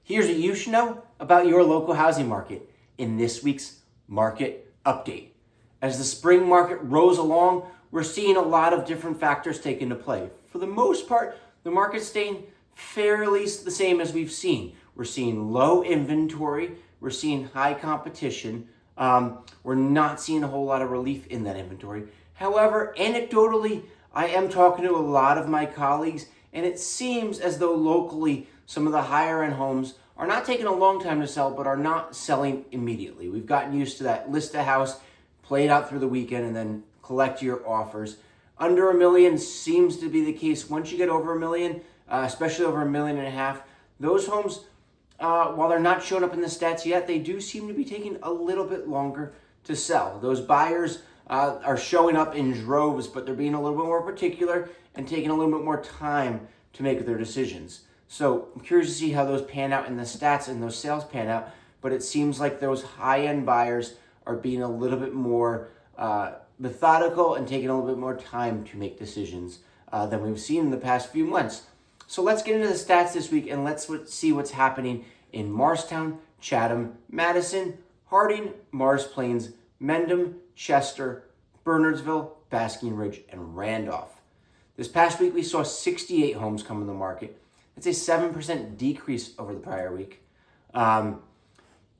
Here's what you should know about your local housing market in this week's Market Update. As the spring market rolls along, we're seeing a lot of different factors take into play. For the most part, the market's staying fairly the same as we've seen. We're seeing low inventory, we're seeing high competition, we're not seeing a whole lot of relief in that inventory. However, anecdotally, I am talking to a lot of my colleagues, and it seems as though locally some of the higher end homes are not taking a long time to sell, but are not selling immediately. We've gotten used to that list a house, play it out through the weekend, and then collect your offers. Under $1 million seems to be the case. Once you get over $1 million, especially over $1.5 million, those homes, while they're not showing up in the stats yet, they do seem to be taking a little bit longer to sell. Those buyers are showing up in droves, but they're being a little bit more particular and taking a little bit more time to make their decisions. So I'm curious to see how those pan out in the stats and those sales pan out, but it seems like those high-end buyers are being a little bit more methodical and taking a little bit more time to make decisions than we've seen in the past few months. So let's get into the stats this week and let's see what's happening in Morristown, Chatham, Madison, Harding, Morris Plains, Mendham, Chester, Bernardsville, Basking Ridge, and Randolph. This past week, we saw 68 homes come on the market. That's a 7% decrease over the prior week. Out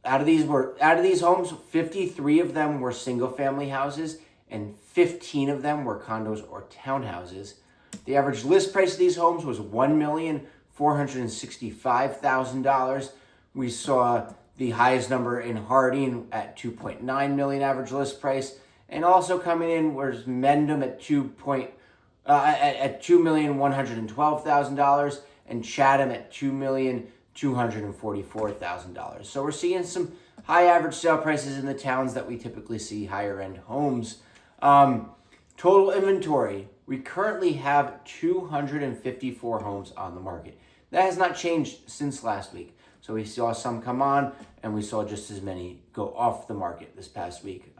of these homes, 53 of them were single-family houses, and 15 of them were condos or townhouses. The average list price of these homes was $1,465,000. We saw the highest number in Harding at $2.9 million average list price, and also coming in was Mendham at $2,112,000, and Chatham at $2,244,000. So we're seeing some high average sale prices in the towns that we typically see higher end homes. Total inventory, we currently have 254 homes on the market. That has not changed since last week. So we saw some come on and we saw just as many go off the market this past week,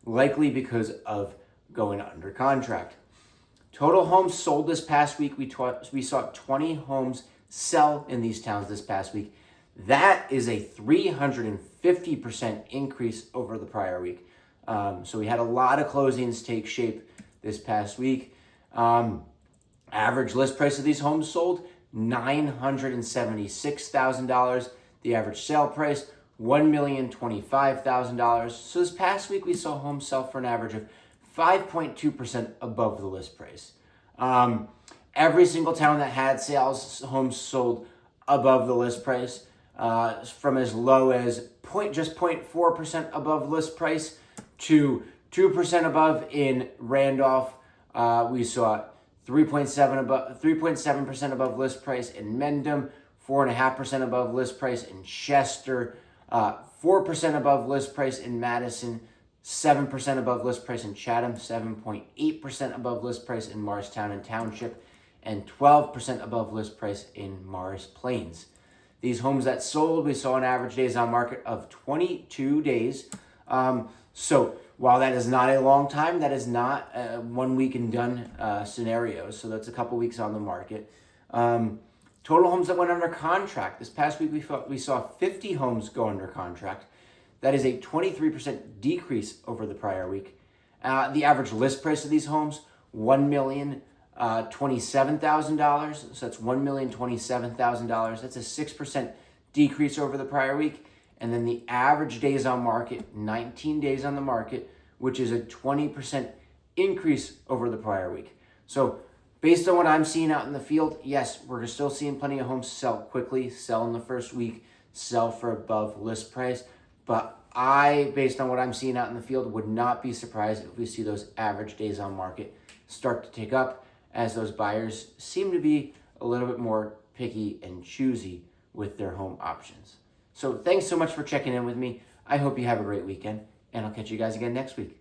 likely because of going under contract. Total homes sold this past week, we saw 20 homes sell in these towns this past week. That is a 350% increase over the prior week. So we had a lot of closings take shape this past week. Average list price of these homes sold, $976,000. The average sale price, $1,025,000. So this past week, we saw homes sell for an average of 5.2% above the list price. Every single town that had sales, homes sold above the list price, from as low as 0.4% above list price to 2% above in Randolph. We saw 3.7% above list price in Mendham, 4.5% above list price in Chester, 4% above list price in Madison, 7% above list price in Chatham, 7.8% above list price in Morristown and Township, and 12% above list price in Morris Plains. These homes that sold, we saw an average days on market of 22 days. So while that is not a long time, that is not a 1 week and done scenario. So that's a couple weeks on the market. Total homes that went under contract. This past week, we saw 50 homes go under contract. That is a 23% decrease over the prior week. The average list price of these homes, $1,027,000. So that's $1,027,000. That's a 6% decrease over the prior week. And then the average days on market, 19 days on the market, which is a 20% increase over the prior week. So based on what I'm seeing out in the field, yes, we're still seeing plenty of homes sell quickly, sell in the first week, sell for above list price. But based on what I'm seeing out in the field, would not be surprised if we see those average days on market start to tick up as those buyers seem to be a little bit more picky and choosy with their home options. So thanks so much for checking in with me. I hope you have a great weekend, and I'll catch you guys again next week.